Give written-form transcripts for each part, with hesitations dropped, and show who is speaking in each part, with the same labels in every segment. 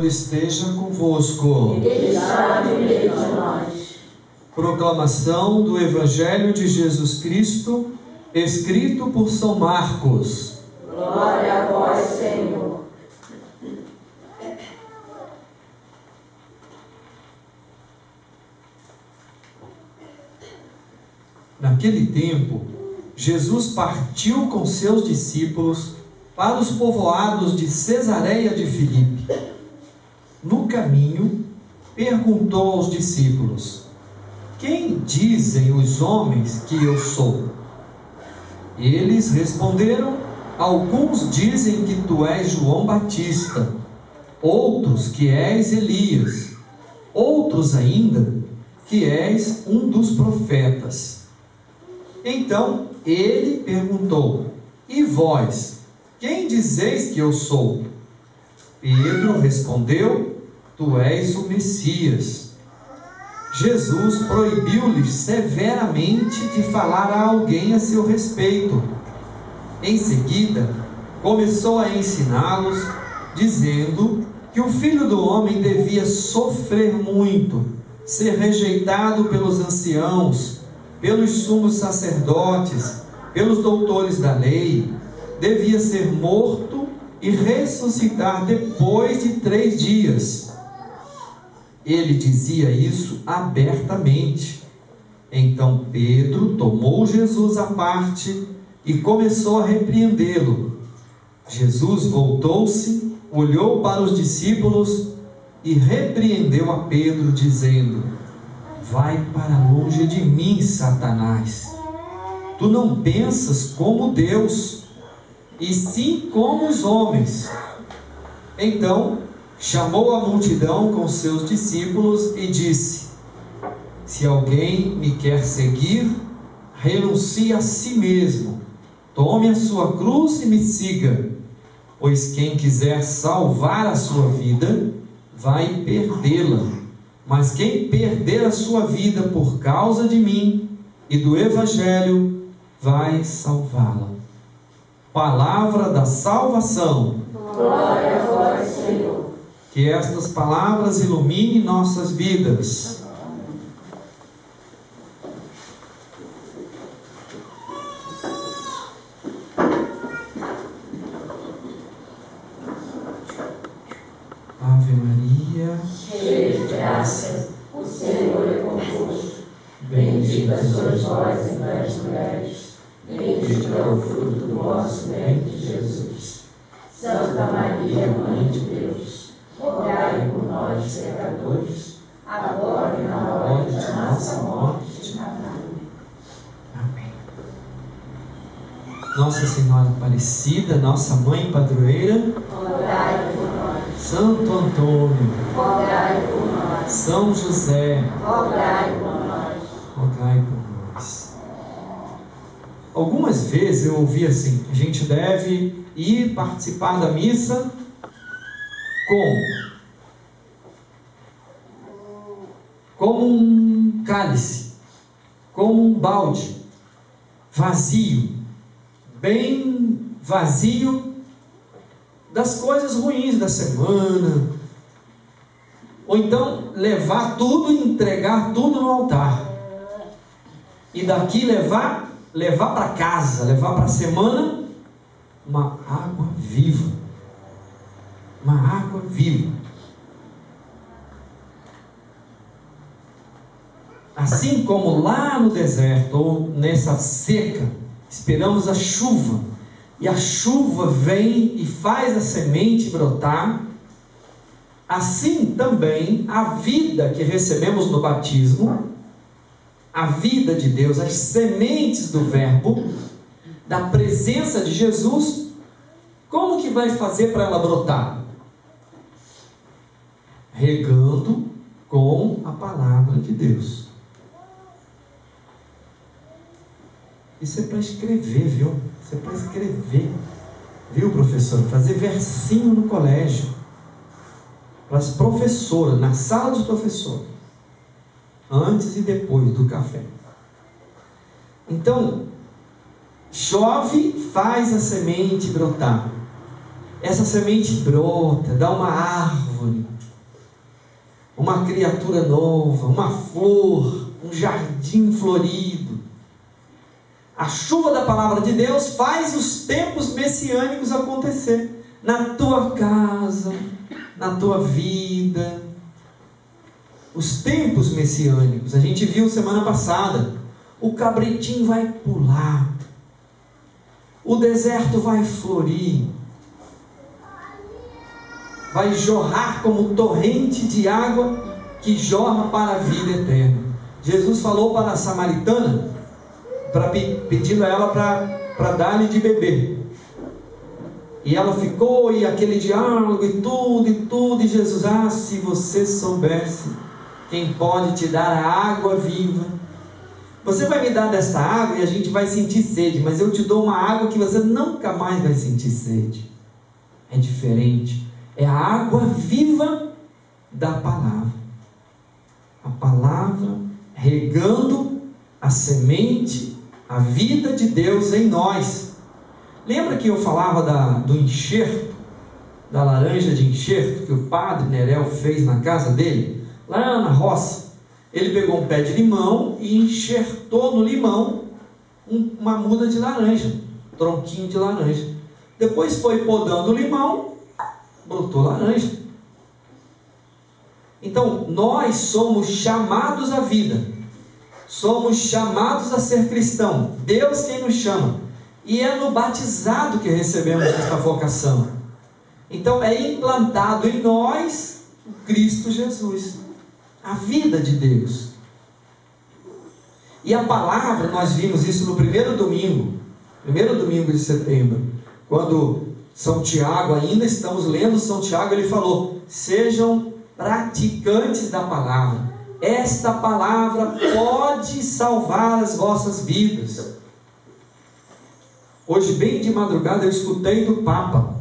Speaker 1: Esteja convosco.
Speaker 2: Ele está no meio de nós.
Speaker 1: Proclamação do Evangelho de Jesus Cristo, escrito por São Marcos.
Speaker 2: Glória a vós, Senhor.
Speaker 1: Naquele tempo, Jesus partiu com seus discípulos para os povoados de Cesareia de Filipe. No caminho, perguntou aos discípulos: quem dizem os homens que eu sou? Eles responderam: alguns dizem que tu és João Batista, outros que és Elias, outros ainda que és um dos profetas. Então ele perguntou: e vós, quem dizeis que eu sou? Pedro respondeu: tu és o Messias. Jesus proibiu-lhes severamente de falar a alguém a seu respeito. Em seguida, começou a ensiná-los, dizendo que o Filho do Homem devia sofrer muito, ser rejeitado pelos anciãos, pelos sumos sacerdotes, pelos doutores da lei, devia ser morto e ressuscitar depois de 3 dias. Ele dizia isso abertamente. Então Pedro tomou Jesus à parte e começou a repreendê-lo. Jesus voltou-se, olhou para os discípulos e repreendeu a Pedro, dizendo: vai para longe de mim, Satanás. Tu não pensas como Deus, e sim como os homens. Então chamou a multidão com seus discípulos e disse: se alguém me quer seguir, renuncie a si mesmo, tome a sua cruz e me siga. Pois quem quiser salvar a sua vida, vai perdê-la. Mas quem perder a sua vida por causa de mim e do Evangelho, vai salvá-la. Palavra da salvação.
Speaker 2: Glória a vós, Senhor.
Speaker 1: Que estas palavras iluminem nossas vidas. Ave Maria,
Speaker 2: Cheia de graça, o Senhor é convosco. Bendita sois vós entre as mulheres, bendito é o fruto do vosso ventre, Jesus. Santa Maria, Mãe de Deus, rogai por nós, pecadores, agora e na hora de nossa morte.
Speaker 1: amém. Nossa Senhora Aparecida, nossa Mãe Padroeira,
Speaker 2: Rogai por nós,
Speaker 1: Santo Antônio,
Speaker 2: rogai por nós,
Speaker 1: São José,
Speaker 2: rogai por nós.
Speaker 1: rogai por nós. Algumas vezes eu ouvi assim: a gente deve ir participar da missa como um cálice, como um balde vazio, bem vazio das coisas ruins da semana, ou então levar tudo e entregar tudo no altar, e daqui levar para casa, levar para a semana uma água viva, uma água viva. Assim como lá no deserto ou nessa seca esperamos a chuva, e a chuva vem e faz a semente brotar, assim também a vida que recebemos no batismo, a vida de Deus, as sementes do Verbo, da presença de Jesus, como que vai fazer para ela brotar? Regando com a palavra de Deus. Isso é para escrever, viu? Isso é para escrever, viu, professor? Fazer versinho no colégio, para as professoras, na sala dos professores, antes e depois do café. Então, chove, faz a semente brotar. essa semente brota, dá uma árvore, uma criatura nova, uma flor, um jardim florido. A chuva da palavra de Deus faz os tempos messiânicos acontecer na tua casa, na tua vida. Os tempos messiânicos, a gente viu semana passada, o cabritinho vai pular, o deserto vai florir, vai jorrar como torrente de água que jorra para a vida eterna. Jesus falou para a samaritana, pedindo a ela para dar-lhe de beber. E ela ficou, e aquele diálogo, e tudo, e Jesus, se você soubesse quem pode te dar a água viva, você vai me dar desta água e a gente vai sentir sede, mas eu te dou uma água que você nunca mais vai sentir sede. É diferente, é a água viva da palavra. A palavra regando a semente, a vida de Deus em nós. Lembra que eu falava do enxerto, da laranja de enxerto, que o padre Nereu fez na casa dele, lá na roça? Ele pegou um pé de limão e enxertou no limão uma muda de laranja, um tronquinho de laranja. Depois foi podando o limão, brotou laranja. Então, nós somos chamados à vida, somos chamados a ser cristão. Deus quem nos chama, e é no batizado que recebemos esta vocação. Então é implantado em nós o Cristo Jesus, a vida de Deus. E a palavra, nós vimos isso no primeiro domingo de setembro, quando São Tiago, ainda estamos lendo São Tiago, ele falou: sejam praticantes da palavra. Esta palavra pode salvar as vossas vidas. Hoje, bem de madrugada, eu escutei do Papa.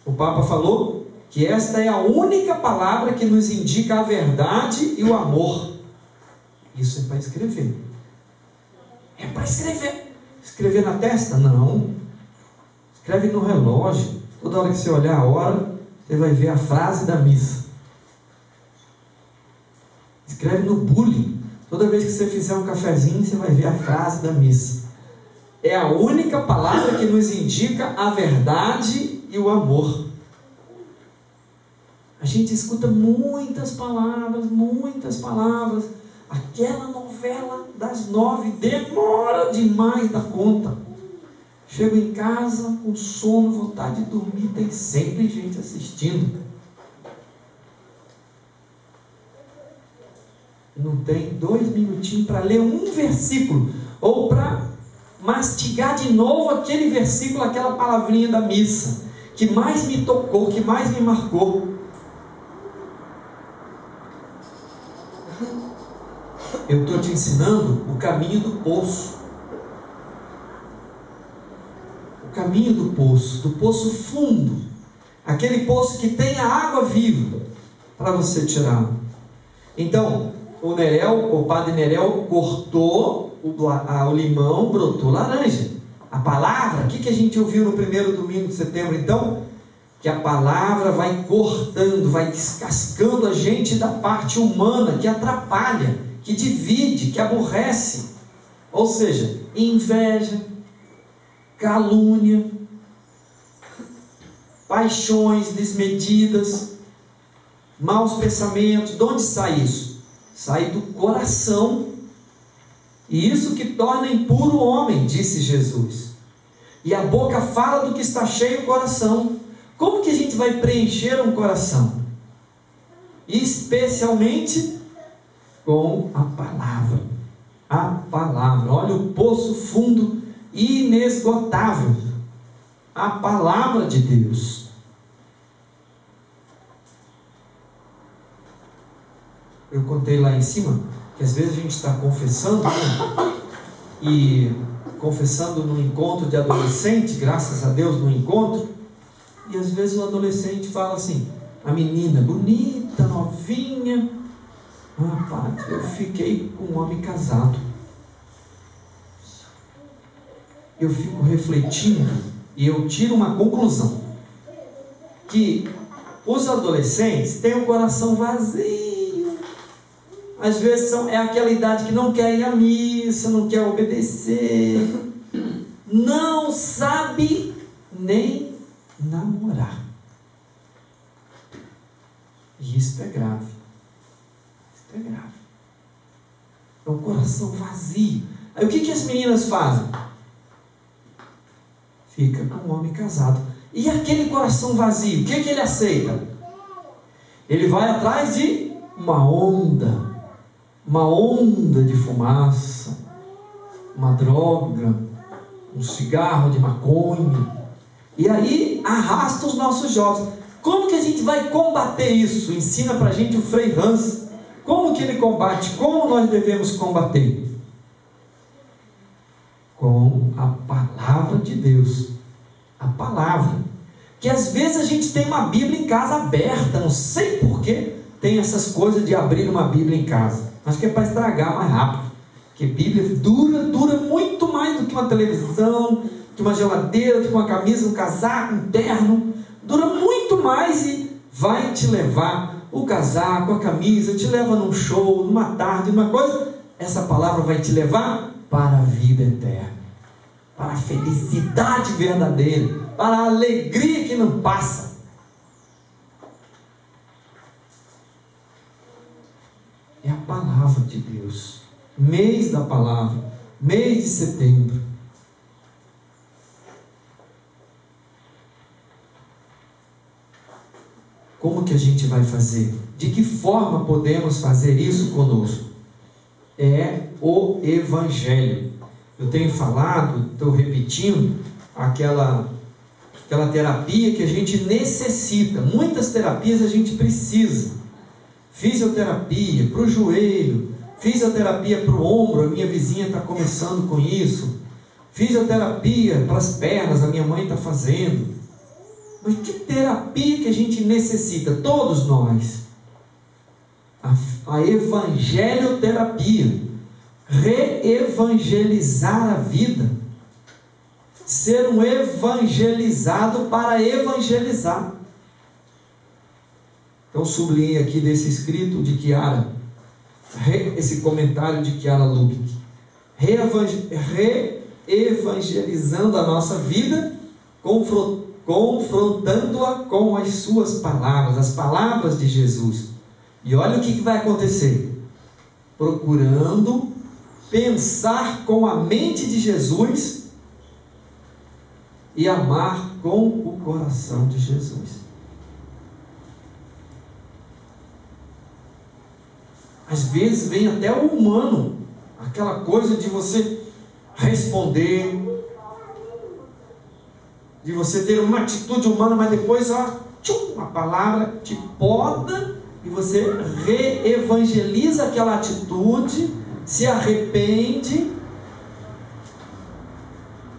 Speaker 1: O Papa falou que esta é a única palavra que nos indica a verdade e o amor. Isso é para escrever. É para escrever. Escrever na testa? Não. Escreve no relógio. Toda hora que você olhar a hora, você vai ver a frase da missa. Escreve no bule. Toda vez que você fizer um cafezinho, você vai ver a frase da missa. É a única palavra que nos indica a verdade e o amor. A gente escuta muitas palavras. Aquela novela das 9 demora demais da conta. Chego em casa com sono, vontade de dormir, tem sempre gente assistindo. Não tem 2 minutinhos para ler um versículo, ou para mastigar de novo aquele versículo, aquela palavrinha da missa, que mais me tocou, que mais me marcou. Eu estou te ensinando o caminho do poço. O caminho do poço fundo. Aquele poço que tem a água viva para você tirar. Então, o padre Nereu cortou o limão, brotou laranja. A palavra, o que a gente ouviu no primeiro domingo de setembro? Então, que a palavra vai cortando, vai descascando a gente da parte humana que atrapalha, que divide, que aborrece. Ou seja, inveja, calúnia, paixões desmedidas, maus pensamentos. De onde sai isso? Sai do coração. E isso que torna impuro o homem, disse Jesus. E a boca fala do que está cheio o coração. Como que a gente vai preencher um coração? Especialmente com a palavra. A palavra. Olha o poço fundo e inesgotável. A palavra de Deus. Eu contei lá em cima que às vezes a gente está confessando, né? E confessando no encontro de adolescente, graças a Deus no encontro, e às vezes o adolescente fala assim, a menina bonita, novinha, rapaz, eu fiquei com um homem casado. Eu fico refletindo e eu tiro uma conclusão. que os adolescentes têm o coração vazio. Às vezes é aquela idade que não quer ir à missa, não quer obedecer, não sabe nem namorar. E isso é grave. Isso é grave. É um coração vazio. Aí o que as meninas fazem? Fica com um homem casado. E aquele coração vazio, o que ele aceita? Ele vai atrás de uma onda de fumaça, uma droga, um cigarro de maconha. E aí arrasta os nossos jovens. Como que a gente vai combater isso? Ensina pra gente o Frei Hans. Como que ele combate? Como nós devemos combater? Com a palavra de Deus. A palavra. Que às vezes a gente tem uma Bíblia em casa aberta. Não sei porquê tem essas coisas de abrir uma Bíblia em casa. Acho que é para estragar mais rápido. Porque Bíblia dura muito mais do que uma televisão, que uma geladeira, que uma camisa, um casaco, um terno. Dura muito mais e vai te levar o casaco, a camisa, te leva num show, numa tarde, numa coisa. Essa palavra vai te levar para a vida eterna, para a felicidade verdadeira, para a alegria que não passa. É a palavra de Deus. Mês da palavra, mês de setembro. Como que a gente vai fazer? De que forma podemos fazer isso conosco? É o Evangelho. Eu tenho falado, estou repetindo, aquela terapia que a gente necessita. Muitas terapias a gente precisa. Fisioterapia para o joelho, fisioterapia para o ombro, a minha vizinha está começando com isso. Fisioterapia para as pernas, a minha mãe está fazendo. Mas que terapia que a gente necessita? Todos nós. A evangelioterapia. Reevangelizar a vida. Ser um evangelizado para evangelizar. Então sublinhei aqui desse escrito de Chiara, esse comentário de Chiara Lubick. Reevangelizando a nossa vida, confrontando-a com as suas palavras, as palavras de Jesus. E olha o que vai acontecer. Procurando pensar com a mente de Jesus e amar com o coração de Jesus. Às vezes vem até o humano, aquela coisa de você responder, de você ter uma atitude humana, mas depois a palavra te poda e você reevangeliza aquela atitude, se arrepende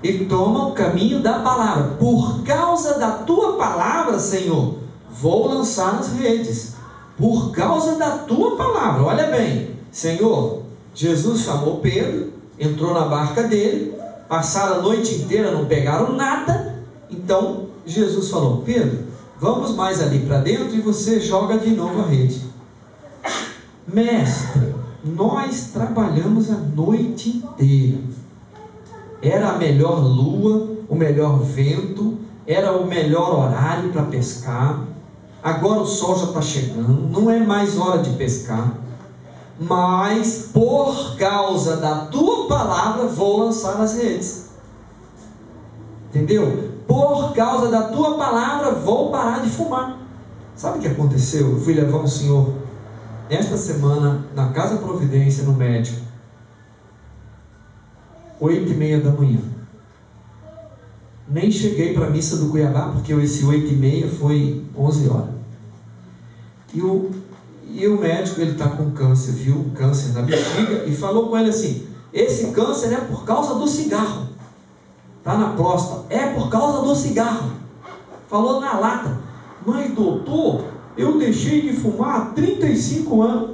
Speaker 1: e toma o caminho da palavra. Por causa da tua palavra, Senhor, vou lançar nas redes. Por causa da tua palavra. Olha bem, Senhor, Jesus chamou Pedro, entrou na barca dele, passaram a noite inteira, não pegaram nada. Então Jesus falou: Pedro, vamos mais ali para dentro e você joga de novo a rede. Mestre, nós trabalhamos a noite inteira. Era a melhor lua, o melhor vento, era o melhor horário para pescar. Agora o sol já está chegando, não é mais hora de pescar. Mas por causa da tua palavra vou lançar nas redes. Entendeu? Por causa da tua palavra vou parar de fumar. Sabe o que aconteceu? Eu fui levar um senhor esta semana na Casa Providência, no médico, 8h30 da manhã. Nem cheguei para a missa do Cuiabá, porque esse 8h30 foi 11 horas. E o médico, ele está com câncer, viu o câncer na bexiga, e falou com ele assim: esse câncer é por causa do cigarro. Está na próstata, é por causa do cigarro. Falou na lata: mas doutor, eu deixei de fumar há 35 anos.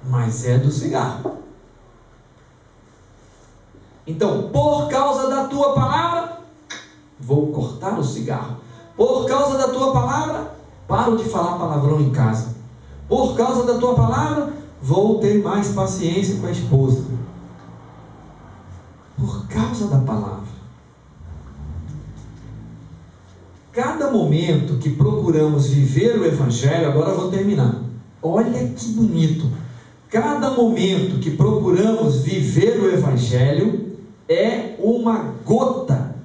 Speaker 1: Mas é do cigarro. Então, por causa da tua palavra, vou cortar o cigarro. Por causa da tua palavra, Paro de falar palavrão em casa. Por causa da tua palavra, vou ter mais paciência com a esposa. Por causa da palavra. Cada momento que procuramos viver o Evangelho, agora eu vou terminar. Olha que bonito. Cada momento que procuramos viver o Evangelho é uma gota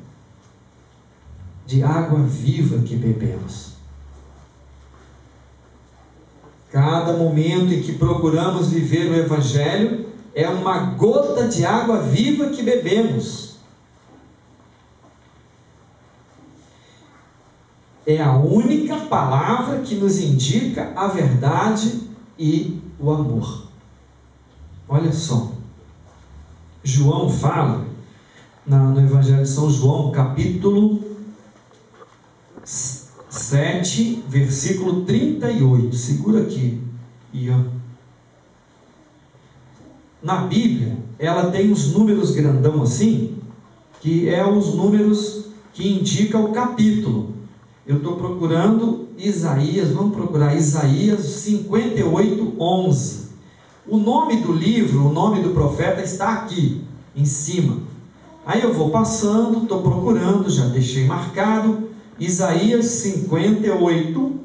Speaker 1: de água viva que bebemos. Cada momento em que procuramos viver o Evangelho é uma gota de água viva que bebemos. É a única palavra que nos indica a verdade e o amor. Olha só, João fala no Evangelho de São João, capítulo 7, versículo 38. Segura aqui. Na Bíblia, ela tem os números grandão assim, que é os números que indicam o capítulo. Eu estou procurando Isaías, vamos procurar Isaías 58, 11. O nome do livro, o nome do profeta está aqui, em cima. Aí eu vou passando, estou procurando, já deixei marcado, Isaías 58,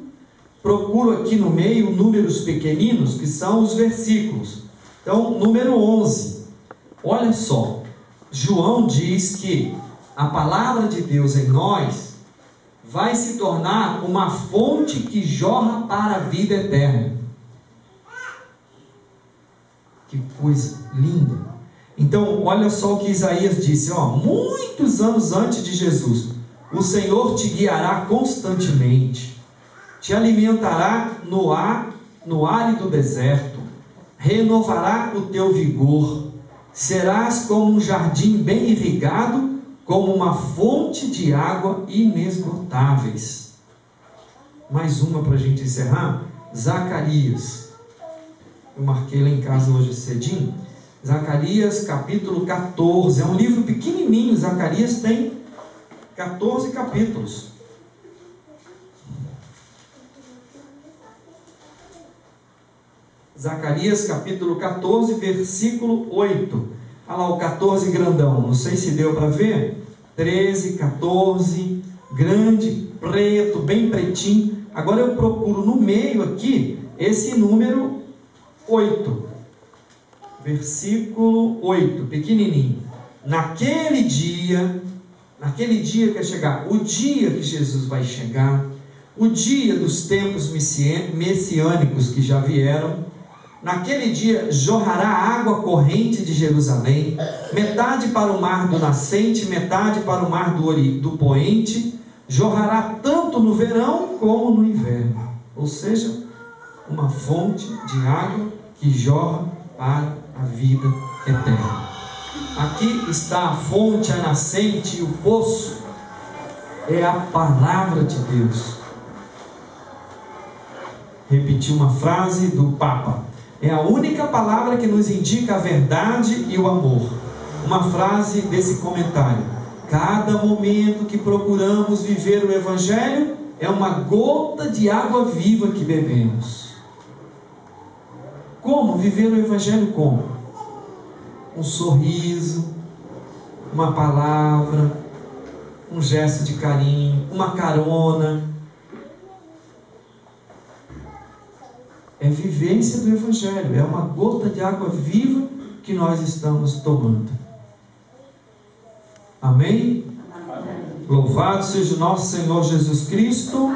Speaker 1: procuro aqui no meio números pequeninos, que são os versículos. Então, número 11, olha só, João diz que a palavra de Deus em nós vai se tornar uma fonte que jorra para a vida eterna. Que coisa linda! Então, olha só o que Isaías disse, muitos anos antes de Jesus. O Senhor te guiará constantemente, te alimentará no árido deserto, renovará o teu vigor, serás como um jardim bem irrigado, como uma fonte de água inesgotáveis. Mais uma para a gente encerrar, Zacarias. Eu marquei lá em casa hoje cedinho. Zacarias capítulo 14, é um livro pequenininho. Zacarias tem 14 capítulos. Zacarias capítulo 14, versículo 8. Olha lá o 14 grandão, não sei se deu para ver. 13, 14, grande, preto, bem pretinho. Agora eu procuro no meio aqui, esse número 8. Versículo 8, pequenininho. Naquele dia que vai chegar, o dia que Jesus vai chegar, o dia dos tempos messiânicos que já vieram, naquele dia jorrará água corrente de Jerusalém, metade para o mar do nascente, metade para o mar do poente, jorrará tanto no verão como no inverno. Ou seja, uma fonte de água que jorra para a vida eterna. Aqui está a fonte, a nascente e o poço. É a palavra de Deus. Repetir uma frase do Papa. É a única palavra que nos indica a verdade e o amor. Uma frase desse comentário. Cada momento que procuramos viver o Evangelho é uma gota de água viva que bebemos. Como viver o Evangelho? Como? Um sorriso, uma palavra, um gesto de carinho, uma carona. É vivência do Evangelho, é uma gota de água viva que nós estamos tomando. Amém? Amém. Louvado seja o nosso Senhor Jesus Cristo.